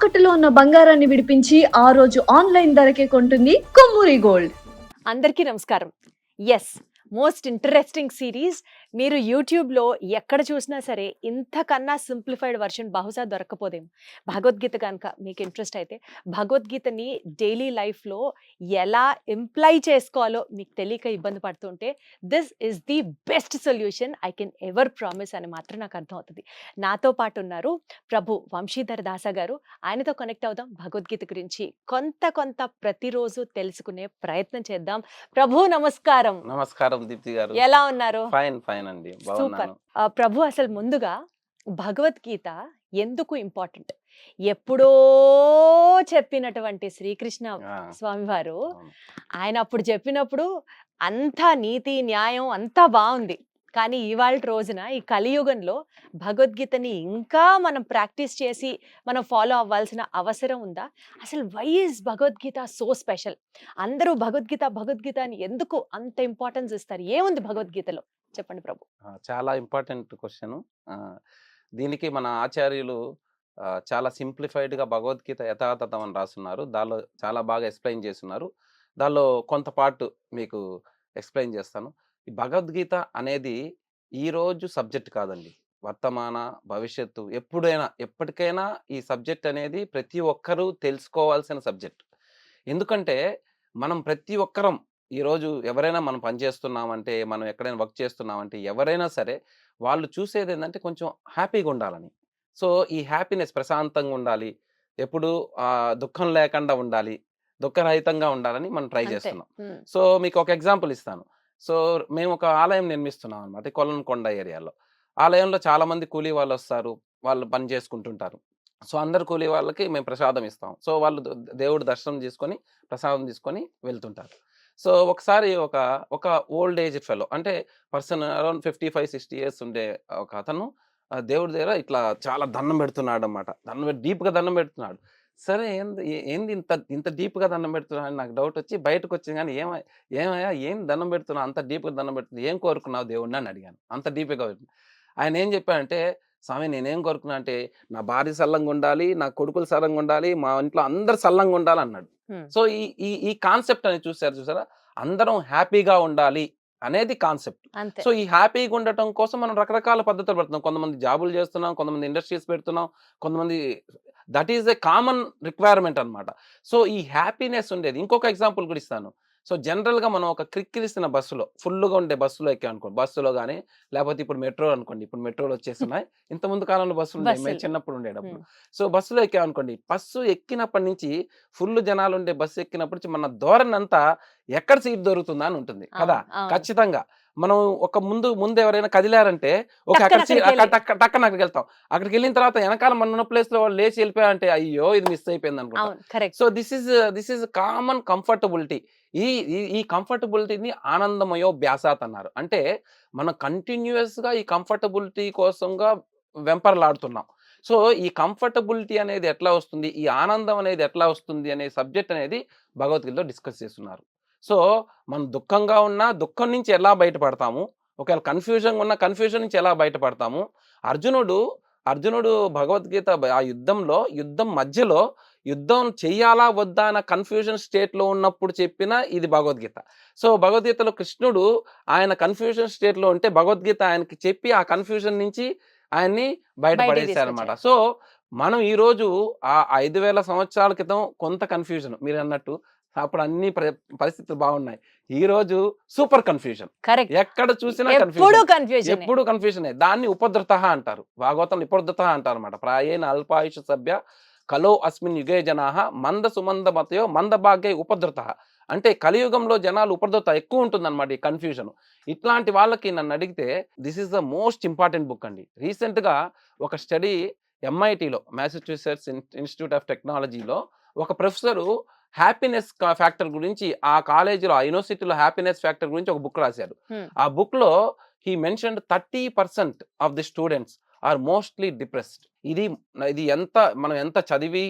తాకట్టులో ఉన్న బంగారాన్ని విడిపించి ఆ రోజు ఆన్లైన్ ధరకే కొంటుంది కొమ్మూరి గోల్డ్. అందరికీ నమస్కారం. Yes, most interesting series. మీరు యూట్యూబ్లో ఎక్కడ చూసినా సరే ఇంతకన్నా సింప్లిఫైడ్ వర్షన్ బహుశా దొరకపోదేమో. భగవద్గీత కనుక మీకు ఇంట్రెస్ట్ అయితే భగవద్గీతని డైలీ లైఫ్లో ఎలా ఇంప్లై చేసుకోవాలో మీకు తెలియక ఇబ్బంది పడుతుంటే this is the best solution I can ever promise అని మాత్రం నాకు అర్థమవుతుంది. నాతో పాటు ఉన్నారు ప్రభు వంశీధర్ దాస గారు. ఆయనతో కనెక్ట్ అవుదాం, భగవద్గీత గురించి కొంత ప్రతిరోజు తెలుసుకునే ప్రయత్నం చేద్దాం. ప్రభు నమస్కారం. నమస్కారం దీప్తి గారు. ఎలా ఉన్నారు? ఫైన్ అండి, సూపర్. బాగున్నాను. ప్రభు, అసలు ముందుగా భగవద్గీత ఎందుకు ఇంపార్టెంట్? ఎప్పుడో చెప్పినటువంటి శ్రీకృష్ణ ఆ, స్వామివారు అవును. ఆయన అప్పుడు చెప్పినప్పుడు అంతా నీతి న్యాయం అంతా బాగుంది. కానీ ఇవాళ రోజున ఈ కలియుగంలో భగవద్గీతని ఇంకా మనం ప్రాక్టీస్ చేసి మనం ఫాలో అవ్వాల్సిన అవసరం ఉందా? అసలు why is Bhagavad Gita so special? అందరూ భగవద్గీత అని ఎందుకు అంత ఇంపార్టెన్స్ ఇస్తారు? ఏముంది భగవద్గీతలో? చెప్పండి ప్రభు. చాలా ఇంపార్టెంట్ క్వశ్చన్. దీనికి మన ఆచార్యులు చాలా సింప్లిఫైడ్ గా భగవద్గీత యథాతథం అని రాస్తున్నారు. దానిలో చాలా బాగా ఎక్స్ప్లెయిన్ చేస్తున్నారు. దానిలో కొంత పార్ట్ మీకు ఎక్స్ప్లెయిన్ చేస్తాను. ఈ భగవద్గీత అనేది ఈ రోజు సబ్జెక్ట్ కాదండి, వర్తమాన భవిష్యత్తు ఎప్పటికైనా ఈ సబ్జెక్ట్ అనేది ప్రతి ఒక్కరూ తెలుసుకోవాల్సిన సబ్జెక్ట్. ఎందుకంటే మనం ప్రతి ఒక్కరం ఈరోజు ఎవరైనా మనం పని చేస్తున్నామంటే, మనం ఎక్కడైనా వర్క్ చేస్తున్నామంటే, ఎవరైనా సరే వాళ్ళు చూసేది ఏంటంటే కొంచెం హ్యాపీగా ఉండాలని. సో ఈ హ్యాపీనెస్ ప్రశాంతంగా ఉండాలి, ఎప్పుడు దుఃఖం లేకుండా ఉండాలి, దుఃఖరహితంగా ఉండాలని మనం ట్రై అంతే. చేస్తున్నాం. సో మీకు ఒక ఎగ్జాంపుల్ ఇస్తాను. సో మేము ఒక ఆలయం నిర్మిస్తున్నాం అనమాట, కొల్లనకొండ ఏరియాలో. ఆలయంలో చాలా మంది కూలీ వాళ్ళు వస్తారు, వాళ్ళు పని చేసుకుంటుంటారు. సో అందరు కూలీ వాళ్ళకి మేము ప్రసాదం ఇస్తాం. సో వాళ్ళు దేవుడు దర్శనం చేసుకొని ప్రసాదం తీసుకొని వెళ్తుంటారు. సో ఒకసారి ఒక ఒక ఓల్డ్ ఏజ్ ఫెలో, అంటే పర్సన్ అరౌండ్ 55-60 ఇయర్స్ ఉండే ఒక అతను దేవుడి దగ్గర ఇట్లా చాలా దండం పెడుతున్నాడు అనమాట. దండం పెట్టి డీప్గా దండం పెడుతున్నాడు. సరే ఏంది ఇంత ఇంత డీప్గా దండం పెడుతున్నాడు అని నాకు డౌట్ వచ్చి బయటకు వచ్చింది. కానీ ఏమయ్యా ఏం దండం పెడుతున్నావు, అంత డీప్గా దండం పెడుతుంది, ఏం కోరుకున్నావు దేవుడిని అని అడిగాను. అంత డీప్గా ఆయన ఏం చెప్పాడంటే, స్వామి నేనేం కోరుకున్నా అంటే నా భార్య సల్లంగా ఉండాలి, నా కొడుకులు సల్లంగా ఉండాలి, మా ఇంట్లో అందరు సల్లంగా ఉండాలి అన్నాడు. సో ఈ ఈ ఈ కాన్సెప్ట్ అనేది చూసారా, అందరం హ్యాపీగా ఉండాలి అనేది కాన్సెప్ట్. అంతే. సో ఈ హ్యాపీగా ఉండటం కోసం మనం రకరకాల పద్ధతులు పెడుతున్నాం. కొంతమంది జాబులు చేస్తున్నాం, కొంతమంది ఇండస్ట్రీస్ పెడుతున్నాం, కొంతమంది that is a common requirement అనమాట. సో ఈ హ్యాపీనెస్ ఉండేది. ఇంకొక ఎగ్జాంపుల్ కూడా ఇస్తాను. సో జనరల్గా మనం ఒక క్రిక్కిరిసిన బస్సులో, ఫుల్గా ఉండే బస్సులో ఎక్కాం అనుకోండి, బస్సులో కానీ లేకపోతే ఇప్పుడు మెట్రో అనుకోండి, ఇప్పుడు మెట్రోలు వచ్చేస్తున్నాయి. ఇంత ముందు కాలంలో బస్సులు ఉండేవి, మేము చిన్నప్పుడు ఉండేటప్పుడు. సో బస్సులో ఎక్కాం అనుకోండి, బస్సు ఎక్కినప్పటి నుంచి ఫుల్ జనాలు ఉండే బస్సు ఎక్కినప్పటి నుంచి మన ధోరణి అంతా ఎక్కడ సీట్ దొరుకుతుందా అని ఉంటుంది కదా. ఖచ్చితంగా మనం ఒక ముందు ఎవరైనా కదిలారంటే ఒక అక్కడ టక్కన అక్కడికి వెళ్తాం. అక్కడికి వెళ్ళిన తర్వాత వెనకాల మన ఉన్న ప్లేస్ లో వాళ్ళు లేచి వెళ్ళిపోయారంటే అయ్యో ఇది మిస్ అయిపోయింది అనుకుంటాం. So this is common comfortability. ఈ కంఫర్టబిలిటీని ఆనందమయో బ్యాసాత్ అన్నారు. అంటే మనం కంటిన్యూస్ గా ఈ కంఫర్టబిలిటీ కోసంగా వెంపర్లాడుతున్నాం. సో ఈ కంఫర్టబిలిటీ అనేది ఎట్లా వస్తుంది, ఈ ఆనందం అనేది ఎట్లా వస్తుంది అనే సబ్జెక్ట్ అనేది భగవద్గీతలో డిస్కస్ చేస్తున్నారు. సో మనం దుఃఖంగా ఉన్నా దుఃఖం నుంచి ఎలా బయటపడతాము, ఒకవేళ కన్ఫ్యూజన్గా ఉన్న కన్ఫ్యూజన్ నుంచి ఎలా బయటపడతాము. అర్జునుడు భగవద్గీత ఆ యుద్ధం మధ్యలో యుద్ధం చెయ్యాలా వద్దా అన్న కన్ఫ్యూజన్ స్టేట్లో ఉన్నప్పుడు చెప్పిన ఇది భగవద్గీత. సో భగవద్గీతలో కృష్ణుడు ఆయన కన్ఫ్యూజన్ స్టేట్లో ఉంటే భగవద్గీత ఆయనకి చెప్పి ఆ కన్ఫ్యూజన్ నుంచి ఆయన్ని బయటపడేశారనమాట. సో మనం ఈరోజు ఆ 5,000 సంవత్సరాల క్రితం కొంత కన్ఫ్యూజన్ మీరు అన్నట్టు, అప్పుడు అన్ని పరిస్థితులు బాగున్నాయి. ఈ రోజు సూపర్ కన్ఫ్యూజన్, ఎక్కడ చూసినా కన్ఫ్యూజన్, ఎప్పుడు కన్ఫ్యూజన్. దాన్ని ఉపద్రత అంటారు, భాగవతం ఉపద్రత అంటారు అనమాట. ప్రాయేణ అల్పాయుష సభ్య కలో అస్మిన్ యుగే జనాహ మంద సుమంద మతయో మంద భాగ్య ఉపద్రత. అంటే కలియుగంలో జనాలు ఉపద్రత ఎక్కువ ఉంటుంది అనమాట, ఈ కన్ఫ్యూజన్. ఇట్లాంటి వాళ్ళకి నన్ను అడిగితే this is the most important book అండి. రీసెంట్ గా ఒక స్టడీ MITలో, మ్యాసచ్యూసెట్స్ ఇన్స్టిట్యూట్ ఆఫ్ టెక్నాలజీలో ఒక ప్రొఫెసరు హ్యాపీనెస్ ఫ్యాక్టర్ గురించి, ఆ కాలేజీలో ఆ యూనివర్సిటీలో హ్యాపీనెస్ ఫ్యాక్టర్ గురించి ఒక బుక్ రాశారు. ఆ బుక్ లో he mentioned 30% of the students are mostly depressed. ఇది మనం ఎంత చదివి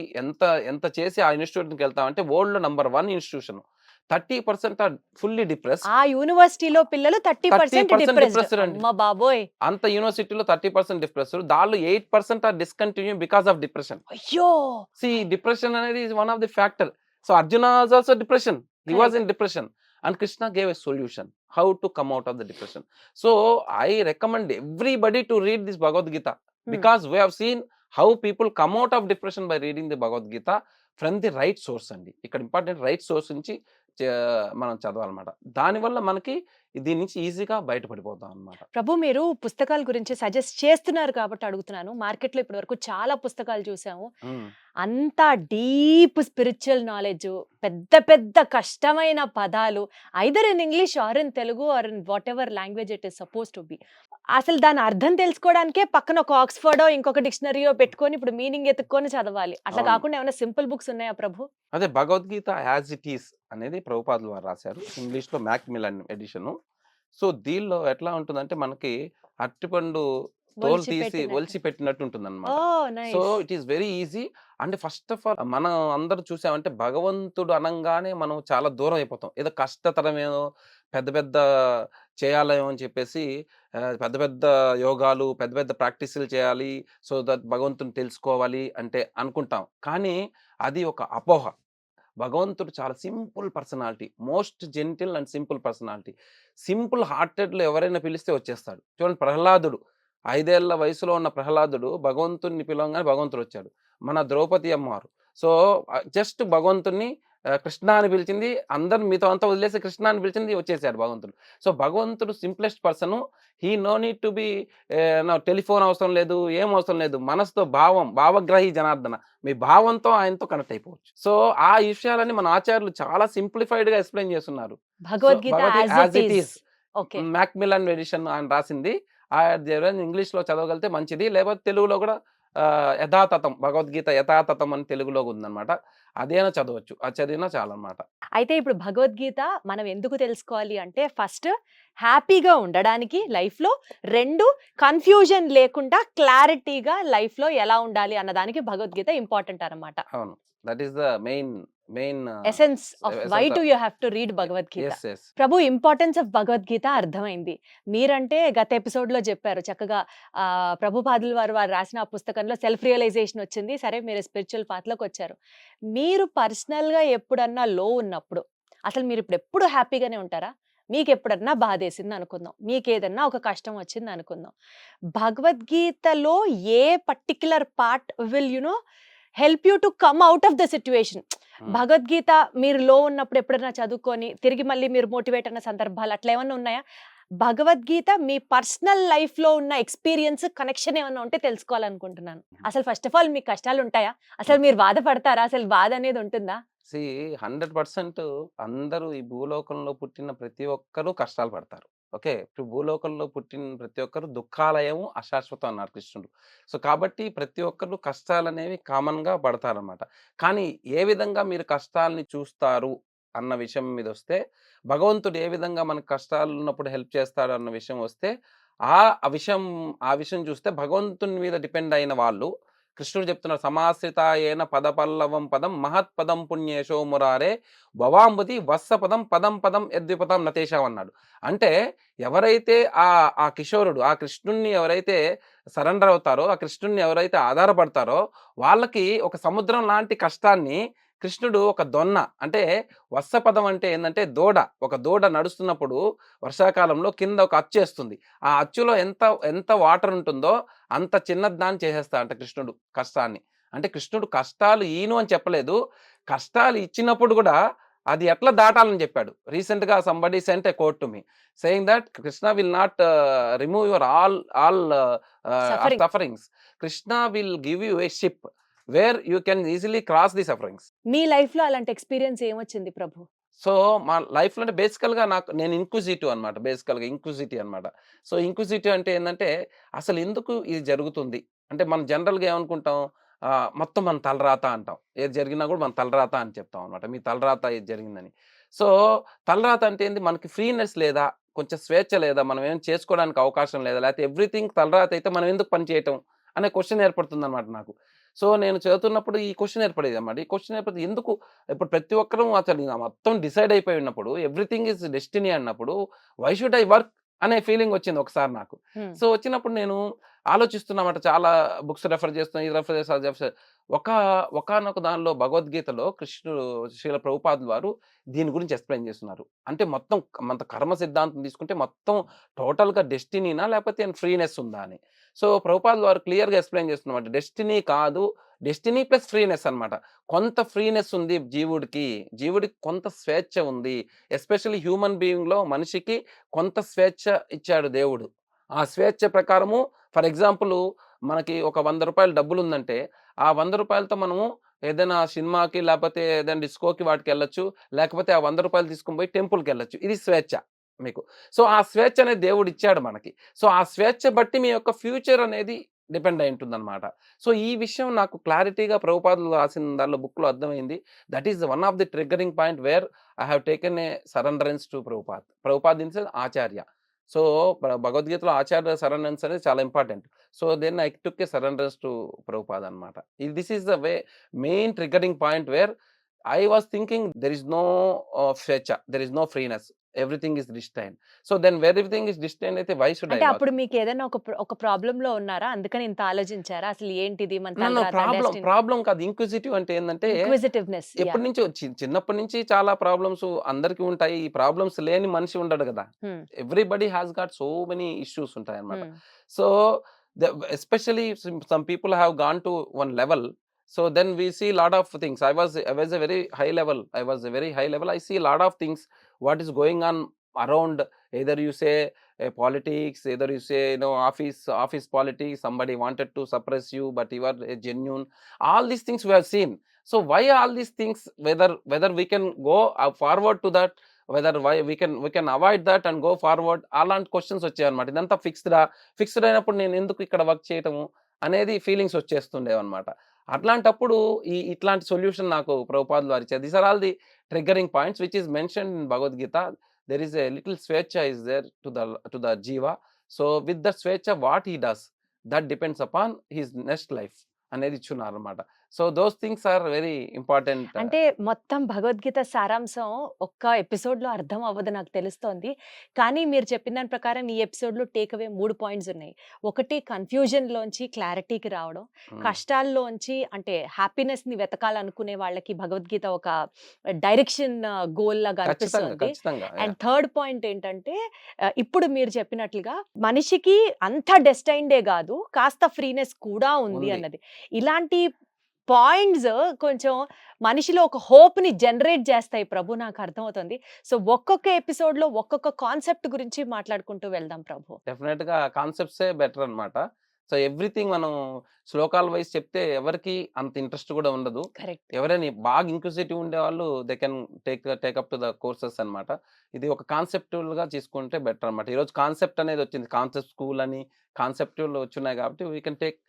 ఎంత చేసి ఆ ఇన్స్టిట్యూట్కి వెళ్తామంటే world number 1 institution. 30% are fully depress. ఆ యూనివర్సిటీలో పిల్లలు 30% 30% డిప్రెస్డ్. డిప్రెస్డ్ అండి. అమ్మ బాబోయ్! అంత యూనివర్సిటీలో 30% డిప్రెస్డ్. దానిలో 8% are discontinue because of depression. అయ్యో! డిప్రెషన్ అనేది is one of the factor. So Arjuna was also depression. He was in depression. And Krishna gave a solution how to come out of the depression. So I recommend everybody to read this Bhagavad Gita because we have seen how people come out of depression by reading the Bhagavad Gita from the right source అండి. ఇక్కడ important right source నుంచి మనం చదవాలన్నమాట. దానివల్ల మనకి దీని నుంచి ఈజీగా బయటపడిపోతాం అన్నమాట. ప్రభు మీరు పుస్తకాల గురించి సజెస్ట్ చేస్తున్నారు కాబట్టి అడుగుతున్నాను. మార్కెట్లో ఇప్పటి వరకు చాలా పుస్తకాలు చూసాము. అంతా డీప్ స్పిరిచువల్ నాలెడ్జ్, పెద్ద పెద్ద కష్టమైన పదాలు, either in English or in Telugu or in whatever language it is suppose to be. అసలు దాని అర్థం తెలుసుకోవడానికే పక్కన ఒక ఆక్స్ఫర్డో ఇంకొక డిక్షనరీయో పెట్టుకొని ఇప్పుడు మీనింగ్ ఎత్తుక్కొని చదవాలి. అట్లా కాకుండా ఏమైనా సింపుల్ బుక్స్ ఉన్నాయా ప్రభు? అదే భగవద్గీత యాజ్ ఇట్ ఈస్ అనేది ప్రభుపాదులు వారు రాశారు. ఇంగ్లీష్లో మ్యాక్మిలన్ ఎడిషను. సో దీనిలో ఎట్లా ఉంటుందంటే మనకి అరటిపండు తోలు తీసి ఒలిచి పెట్టినట్టు ఉంటుంది అనమాట. So it is very easy. And first of all మనం అందరూ చూసామంటే భగవంతుడు అనగానే మనం చాలా దూరం అయిపోతాం. ఏదో కష్టతరమేదో పెద్ద పెద్ద చేయాలేమో అని చెప్పేసి పెద్ద పెద్ద యోగాలు పెద్ద పెద్ద ప్రాక్టీసులు చేయాలి, సో దట్ భగవంతుని తెలుసుకోవాలి అంటే అనుకుంటాం. కానీ అది ఒక అపోహ. భగవంతుడు చాలా simple personality, most gentle and simple personality. Simple హార్టెడ్లో ఎవరైనా పిలిస్తే వచ్చేస్తాడు. చూడండి, ప్రహ్లాదుడు 5 ఏళ్ల వయసులో ఉన్న ప్రహ్లాదుడు భగవంతుడిని పిలవగానే భగవంతుడు వచ్చాడు. మన ద్రౌపది అమ్మవారు సో జస్ట్ భగవంతుడిని కృష్ణ అని పిలిచింది, అందరు మీతో అంతా వదిలేసి కృష్ణ అని పిలిచింది, వచ్చేసాడు భగవంతుడు. సో భగవంతుడు simplest person. He no need to be telephone అవసరం లేదు, ఏం అవసరం లేదు. మనసుతో భావగ్రహి జనార్దన, మీ భావంతో ఆయనతో కనెక్ట్ అయిపోవచ్చు. సో ఆ విషయాలని మన ఆచార్యులు చాలా సింప్లిఫైడ్ గా ఎక్స్ప్లెయిన్ చేస్తున్నారు. మ్యాక్మిలన్ ఎడిషన్ ఆయన రాసింది. ఇంగ్లీష్ లో చదవగలిగితే మంచిది, లేకపోతే తెలుగులో కూడా యథాతథం భగవద్గీత యథాతథం అని తెలుగులో ఉందన్నమాట. అదేనా చదవచ్చు, అది చదివినా చాలా అన్నమాట. అయితే ఇప్పుడు భగవద్గీత మనం ఎందుకు తెలుసుకోవాలి అంటే, ఫస్ట్ హ్యాపీగా ఉండడానికి లైఫ్ లో, 2 కన్ఫ్యూజన్ లేకుండా క్లారిటీగా లైఫ్ లో ఎలా ఉండాలి అన్నదానికి భగవద్గీత ఇంపార్టెంట్ అన్నమాట. అవును, that is the main essence of why do you have to read Bhagavad Gita. Prabhu importance of Bhagavad Gita అర్థమైంది. మీరంటే గత ఎపిసోడ్ లో చెప్పారు చక్కగా, ప్రభుపాదులు వారు రాసిన ఆ పుస్తకంలో సెల్ఫ్ రియలైజేషన్ వచ్చింది. సరే, మీరు స్పిరిచువల్ పాత్ లోకి వచ్చారు. మీరు పర్సనల్ గా ఎప్పుడన్నా లో ఉన్నప్పుడు, అసలు మీరు ఇప్పుడు ఎప్పుడు హ్యాపీగానే ఉంటారా? మీకు ఎప్పుడన్నా బాధేసింది అనుకుందాం, మీకు ఏదన్నా ఒక కష్టం వచ్చింది అనుకుందాం, భగవద్గీతలో ఏ particular part will help you to come out of the situation? Bhagavad Gita మీరు లో ఉన్నప్పుడు ఎప్పుడైనా చదువుకొని తిరిగి మళ్ళీ మీరు మోటివేట్ అన్న సందర్భాలు అట్లా ఏమన్నా ఉన్నాయా? భగవద్గీత మీ పర్సనల్ లైఫ్ లో ఉన్న ఎక్స్పీరియన్స్ కనెక్షన్ ఏమన్నా ఉంటే తెలుసుకోవాలనుకుంటున్నాను. అసలు ఫస్ట్ ఆఫ్ ఆల్ మీకు కష్టాలు ఉంటాయా? అసలు మీరు బాధపడతారా? అసలు బాధ అనేది ఉంటుందా? 100% అందరూ ఈ భూలోకంలో పుట్టిన ప్రతి ఒక్కరూ కష్టాలు పడతారు. ఓకే, ఇప్పుడు భూలోకంలో పుట్టిన ప్రతి ఒక్కరు దుఃఖాలయము అశాశ్వతం అన్నారు కృష్ణుడు. సో కాబట్టి ప్రతి ఒక్కరు కష్టాలు అనేవి కామన్ గా పడతారన్నమాట. కానీ ఏ విధంగా మీరు కష్టాలని చూస్తారు అన్న విషయం మీద వస్తే, భగవంతుడు ఏ విధంగా మనకు కష్టాలు ఉన్నప్పుడు హెల్ప్ చేస్తాడు అన్న విషయం వస్తే, ఆ విషయం చూస్తే భగవంతుని మీద డిపెండ్ అయిన వాళ్ళు, కృష్ణుడు చెప్తున్నారు, సమాశ్రితాయేన పదపల్లవం పదం మహత్పదం పుణ్యేశో మురారే భవాంబుది వత్సపదం పదం పదం యద్విపదం నతేషాం అన్నాడు. అంటే ఎవరైతే ఆ కిషోరుడు, ఆ కృష్ణుణ్ణి ఎవరైతే సరెండర్ అవుతారో, ఆ కృష్ణుణ్ణి ఎవరైతే ఆధారపడతారో, వాళ్ళకి ఒక సముద్రం లాంటి కష్టాన్ని కృష్ణుడు ఒక దొన్న, అంటే వత్సపదం అంటే ఏంటంటే ఒక దూడ నడుస్తున్నప్పుడు వర్షాకాలంలో కింద ఒక అచ్చు వేస్తుంది. ఆ అచ్చులో ఎంత వాటర్ ఉంటుందో అంత చిన్నదాన్ని చేసేస్తా అంటే కృష్ణుడు కష్టాన్ని. అంటే కృష్ణుడు కష్టాలు ఈను అని చెప్పలేదు, కష్టాలు ఇచ్చినప్పుడు కూడా అది ఎట్లా దాటాలని చెప్పాడు. రీసెంట్ గా somebody sent a quote to me saying that Krishna will not remove your all sufferings. Krishna will give you a ship where you can easily cross the sufferings. మీ లైఫ్ లో అలాంటి ఎక్స్పీరియన్స్ ఏమొచ్చింది ప్రభు? సో మా లైఫ్ లో అంటే బేసికల్ గా నేను ఇంక్విజిటివ్ అనమాట. బేసికల్ గా ఇంక్విజిటివ్ అనమాట. సో ఇంక్విజిటివ్ అంటే ఏంటంటే, అసలు ఎందుకు ఇది జరుగుతుంది అంటే, మనం జనరల్ గా ఏమనుకుంటాం, మొత్తం మన తలరాత అంటాం. ఏది జరిగినా కూడా మన తలరాత అని చెప్తాం అనమాట. మీ తలరాత ఏది జరిగిందని. సో తలరాత అంటే ఏంది, మనకి ఫ్రీనెస్ లేదా, కొంచెం స్వేచ్ఛ లేదా, మనం ఏం చేసుకోవడానికి అవకాశం లేదా, లేకపోతే ఎవ్రీథింగ్ తలరాత అయితే మనం ఎందుకు పని చేయటం అనే క్వశ్చన్ ఏర్పడుతుంది అనమాట నాకు. సో నేను చదువుతున్నప్పుడు ఈ క్వశ్చన్ ఏర్పడేది అన్నమాట. ఈ క్వశ్చన్ ఏర్పడితే ఎందుకు ఇప్పుడు ప్రతి ఒక్కరు అసలు ఇంక మొత్తం డిసైడ్ అయిపోయి ఉన్నప్పుడు, ఎవ్రీథింగ్ ఈజ్ డెస్టినీ అన్నప్పుడు వై షుడ్ ఐ వర్క్ అనే ఫీలింగ్ వచ్చింది ఒకసారి నాకు. హ్మ్. సో వచ్చినప్పుడు నేను ఆలోచిస్తున్నమాట, చాలా బుక్స్ రెఫర్ చేస్తున్నా, ఇది రెఫర్ చేస్తా, అది రెఫర్ చేస్తా. ఒకానొక దానిలో భగవద్గీతలో కృష్ణుడు శ్రీల ప్రభుపాదుల వారు దీని గురించి ఎక్స్ప్లెయిన్ చేస్తున్నారు. అంటే మొత్తం మన కర్మ సిద్ధాంతం తీసుకుంటే మొత్తం టోటల్‌గా డెస్టినీనా లేకపోతే ఫ్రీనెస్ ఉందా అని. సో ప్రభుపాదుల వారు క్లియర్‌గా ఎక్స్ప్లెయిన్ చేస్తున్నమాట. డెస్టినీ కాదు, డెస్టినీ ప్లస్ ఫ్రీనెస్ అన్నమాట. కొంత ఫ్రీనెస్ ఉంది జీవుడికి. జీవుడికి కొంత స్వేచ్ఛ ఉంది. ఎస్పెషల్లీ హ్యూమన్ బీయింగ్‌లో మనిషికి కొంత స్వేచ్ఛ ఇచ్చాడు దేవుడు. ఆ స్వేచ్ఛ ప్రకారము ఫర్ ఎగ్జాంపుల్ మనకి ఒక ₹100 డబ్బులుందంటే, ఆ ₹100తో మనము ఏదైనా సినిమాకి లేకపోతే ఏదైనా డిస్కోకి వాటికెళ్ళొచ్చు. లేకపోతే ఆ ₹100 తీసుకొని పోయి టెంపుల్‌కెళ్ళొచ్చు. ఇది స్వేచ్ఛ మీకు. సో, ఆ స్వేచ్ఛ అనేది దేవుడిచ్చాడు మనకి. సో, ఆ స్వేచ్ఛ బట్టి మీ యొక్క ఫ్యూచర్ అనేది డిపెండ్ అయి ఉంటుందన్నమాట. సో, ఈ విషయం నాకు క్లారిటీగా ప్రభుపాదులు రాసిన దానిలో బుక్‌లో అర్థమైంది. That is one of the triggering point where I have taken a surrenderence to Prabhupad. Prabhupad in sense acharya. So, భగవద్గీతలో ఆచార్య సరెండరెన్స్ అనేది చాలా important. So, then I took a surrenderence to Prabhupad అన్నమాట. This is the main triggering point where I was thinking there is no స్వేచ్ఛ, there is no freeness. Everything is destined. So then where everything is destined అయితే why should I అంటే work? అప్పుడు మీకు ఏదైనా ఒక problem లో ఉన్నారా? అందుకని ఇంత ఆలోచించారా? అసలు ఏంటిది మన No, no, తలరాత, ప్రాబ్లం కాదు. ఇంక్విజిటివ్ అంటే ఏందంటే ఇన్క్విజిటివ్నెస్. ఎప్పటి నుంచో చిన్నప్పటి నుంచి చాలా ప్రాబ్లమ్స్ అందరికీ ఉంటాయి. ఈ ప్రాబ్లమ్స్ లేని మనిషి ఉండడు కదా. Everybody has got so many issues ఉంటాయి అన్నమాట. So especially some people have gone to one level. So then we see lot of things. I was a very high level. I see lot of things what is going on around. Either you say politics, either you say office politics, somebody wanted to suppress you but you are genuine. All these things we have seen. So why all these things, whether we can go forward to that, whether why we can avoid that and go forward, అలాంటి questions వచ్చాయి అన్నమాట. ఇదంతా fixed అయినప్పుడు నేను ఎందుకు ఇక్కడ work చేయటము అనేది ఫీలింగ్స్ వచ్చేస్తుండేవన్నమాట. అట్లాంటప్పుడు ఇట్లాంటి సొల్యూషన్ నాకు ప్రభుపాదులు వారు ఇచ్చారు. These are all the triggering points which is mentioned in Bhagavad Gita. There is a little స్వేచ్ఛ ఈస్ దేర్ టు ద జీవ. సో విత్ ద స్వేచ్ఛ what he does that depends upon his next life అనేది ఇచ్చున్నారు అనమాట. So those things are very important. అంటే మొత్తం భగవద్గీత సారాంశం ఒక్క ఎపిసోడ్ లో అర్థం అవ్వదు నాకు తెలుస్తోంది. కానీ మీరు చెప్పిన దాని ప్రకారం ఈ ఎపిసోడ్ లో టేక్ అవే 3 పాయింట్స్ ఉన్నాయి. ఒకటి కన్ఫ్యూజన్ లోంచి క్లారిటీకి రావడం, కష్టాల్లోంచి అంటే హ్యాపీనెస్ ని వెతకాలనుకునే వాళ్ళకి భగవద్గీత ఒక డైరెక్షన్ గోల్ లాగా అనిపిస్తుంది. ఖచ్చితంగా. అండ్ థర్డ్ పాయింట్ ఏంటంటే ఇప్పుడు మీరు చెప్పినట్లుగా మనిషికి అంత డెస్టైన్డే కాదు, కాస్త ఫ్రీనెస్ కూడా ఉంది అన్నది. ఇలాంటి పాయింట్స్ కొంచెం మనిషిలో ఒక హోప్ ని జనరేట్ చేస్తాయి ప్రభు, నాకు అర్థమవుతుంది. సో ఒక్కొక్క ఎపిసోడ్ లో ఒక్కొక్క కాన్సెప్ట్ గురించి మాట్లాడుకుంటూ వెళ్దాం ప్రభు. డెఫినెట్ గా కాన్సెప్ట్సే బెటర్ అన్నమాట. సో ఎవ్రీథింగ్ మనం శ్లోకాల వైజ్ చెప్తే ఎవరికి అంత ఇంట్రెస్ట్ కూడా ఉండదు. కరెక్ట్. ఎవరైనా బాగా ఇంక్విజిటివ్ ఉండే వాళ్ళు they can take up to the courses అన్నమాట. ఇది ఒక కాన్సెప్టువల్ గా తీసుకుంటే బెటర్ అన్నమాట. ఈరోజు కాన్సెప్ట్ అనేది వచ్చింది, కాన్సెప్ట్ స్కూల్ అని కాన్సెప్టువల్ వచ్చున్నాయి కాబట్టి we can take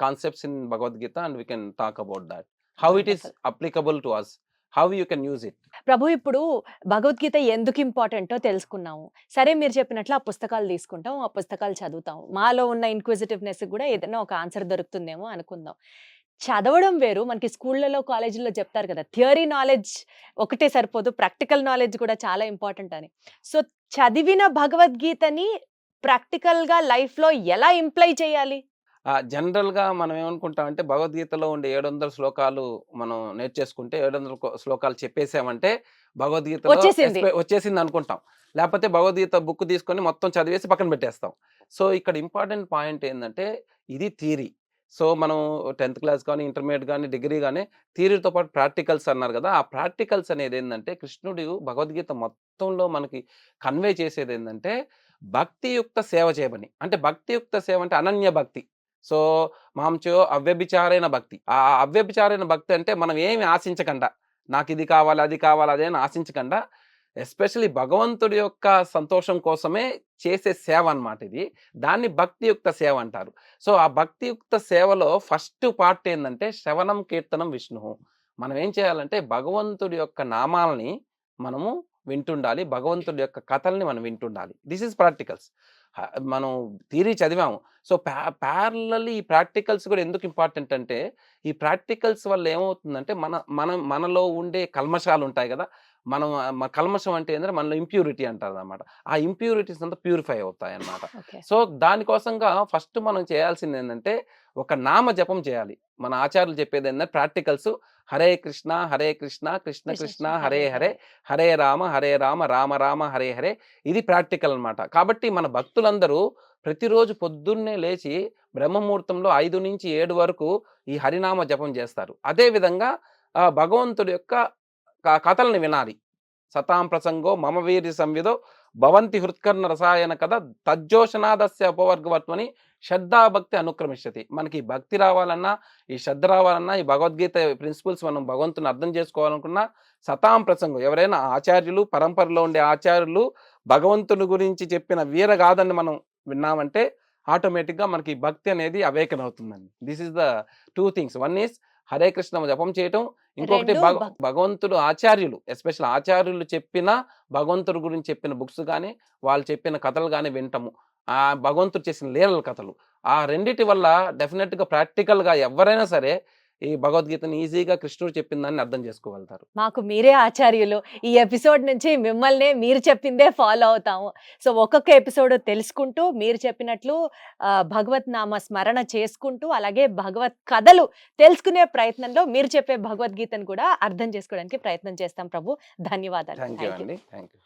concepts in Bhagavad Gita and we can talk about that how it is applicable to us, how you can use it. Prabhu ఇప్పుడు భగవద్గీత ఎందుకు ఇంపార్టెంటో తెలుసుకున్నాము. సరే మీరు చెప్పినట్లు ఆ పుస్తకాలు తీసుకుంటాం, ఆ పుస్తకాలు చదువుతాం, మాలో ఉన్న ఇన్క్విజిటివ్నెస్ కూడా ఏదైనా ఒక ఆన్సర్ దొరుకుతుందేమో అనుకుందాం. చదవడం వేరు, మనకి స్కూళ్ళలో కాలేజీల్లో చెప్తారు కదా థియరీ నాలెడ్జ్ ఒకటే సరిపోదు, ప్రాక్టికల్ నాలెడ్జ్ కూడా చాలా ఇంపార్టెంట్ అని. సో చదివిన భగవద్గీతని ప్రాక్టికల్ గా లైఫ్ లో ఎలా ఇంప్లై చేయాలి? జనరల్ గా మనం ఏమనుకుంటామంటే భగవద్గీతలో ఉండే 700 శ్లోకాలు మనం నేర్చేసుకుంటే 700 శ్లోకాలు చెప్పేసామంటే భగవద్గీత వచ్చేసింది అనుకుంటాం. లేకపోతే భగవద్గీత బుక్ తీసుకొని మొత్తం చదివేసి పక్కన పెట్టేస్తాం. సో ఇక్కడ ఇంపార్టెంట్ పాయింట్ ఏంటంటే ఇది థియరీ. సో మనం 10th క్లాస్ కానీ ఇంటర్మీడియట్ కానీ డిగ్రీ కానీ థియరీతో పాటు ప్రాక్టికల్స్ అన్నారు కదా. ఆ ప్రాక్టికల్స్ అనేది ఏంటంటే కృష్ణుడు భగవద్గీత మొత్తంలో మనకి కన్వే చేసేది ఏంటంటే భక్తియుక్త సేవ చేయమని. అంటే భక్తియుక్త సేవ అంటే అనన్య భక్తి. సో మాంచో అవ్యభిచారైన భక్తి. ఆ అవ్యభిచారైన భక్తి అంటే మనం ఏమి ఆశించకుండా, నాకు ఇది కావాలి అది కావాలి అదేని ఆశించకుండా ఎస్పెషల్లీ భగవంతుడి యొక్క సంతోషం కోసమే చేసే సేవ అన్నమాట ఇది. దాన్ని భక్తియుక్త సేవ అంటారు. సో ఆ భక్తియుక్త సేవలో ఫస్ట్ పార్ట్ ఏంటంటే శ్రవణం కీర్తనం విష్ణు. మనం ఏం చేయాలంటే భగవంతుడి యొక్క నామాలని మనము వింటుండాలి, భగవంతుడి యొక్క కథల్ని మనం వింటుండాలి. This is practicals. మనం థియరీ చదివాము. సో, ప్యారలల్లీ ఈ ప్రాక్టికల్స్ కూడా ఎందుకు ఇంపార్టెంట్ అంటే, ఈ ప్రాక్టికల్స్ వల్ల ఏమవుతుందంటే, మనలో ఉండే కల్మషాలుంటాయి గదా! కల్మషం అంటే ఏందంటే, మనలో ఇంప్యూరిటీ అంటారనమాట. ఆ ఇంప్యూరిటీస్ అంతా ప్యూరిఫై అవుతాయన్నమాట. ఓకే. సో, దానికోసంగా ఫస్ట్ మనం చేయాల్సిందేందంటే, ఒక నామ జపం చేయాలి. మన ఆచార్యులు చెప్పేదేంటంటే ప్రాక్టికల్స్ హరే కృష్ణ, కృష్ణ కృష్ణ కృష్ణ హరే హరే, హరే రామ, రామ రామ హరే హరే. ఇది ప్రాక్టికల్ అన్నమాట. కాబట్టి మన భక్తులందరూ ప్రతిరోజు పొద్దున్నే లేచి బ్రహ్మముహూర్తంలో 5-7 వరకు ఈ హరినామ జపం చేస్తారు. అదే విధంగా భగవంతుడి యొక్క కథల్ని వినాలి. సతాం ప్రసంగో మమ వీరి సంవిదో భవంతి హృత్కర్ణ రసాయన కథ తజ్జోషనాదస్య ఉపవర్గవత్వని శ్రద్ధాభక్తి అనుక్రమిష్యతి. మనకి భక్తి రావాలన్నా, ఈ శ్రద్ధ రావాలన్నా, ఈ భగవద్గీత ప్రిన్సిపల్స్ మనం భగవంతుని అర్థం చేసుకోవాలనుకున్నా సతాం ప్రసంగం ఎవరైనా ఆచార్యులు, పరంపరలో ఉండే ఆచార్యులు భగవంతుని గురించి చెప్పిన వీరగాథని మనం విన్నామంటే ఆటోమేటిక్గా మనకి భక్తి అనేది అవేకన్ అవుతుందండి. This is the 2 things. One is Hare Krishna జపం చేయటం, ఇంకొకటి 2 భగవంతుడు ఆచార్యులు, ఎస్పెషల్ ఆచార్యులు చెప్పిన భగవంతుడి గురించి చెప్పిన బుక్స్ కానీ, వాళ్ళు చెప్పిన కథలు కానీ వింటము. ఆ భగవంతుడు చేసిన లీలల కథలు. ఆ రెండిటి వల్ల డెఫినెట్‌గా ప్రాక్టికల్‌గా ఎవరైనా సరే ఈ భగవద్గీతని ఈజీగా కృష్ణుడు చెప్పిన దాన్ని అర్థం చేసుకోగలుగుతారు. మాకు మీరే ఆచార్యులు. ఈ ఎపిసోడ్ నుంచి మిమ్మల్నే మీరు చెప్పిందే ఫాలో అవుతాము. సో, ఒక్కొక్క ఎపిసోడ్ తెలుసుకుంటూ మీరు చెప్పినట్లు భగవత్ నామ స్మరణ చేసుకుంటూ, అలాగే భగవత్ కథలు తెలుసుకునే ప్రయత్నంలో మీరు చెప్పే భగవద్గీతను కూడా అర్థం చేసుకోవడానికి ప్రయత్నం చేస్తాం ప్రభు. ధన్యవాదాలు. Thank you thank you. అండి. Thank you.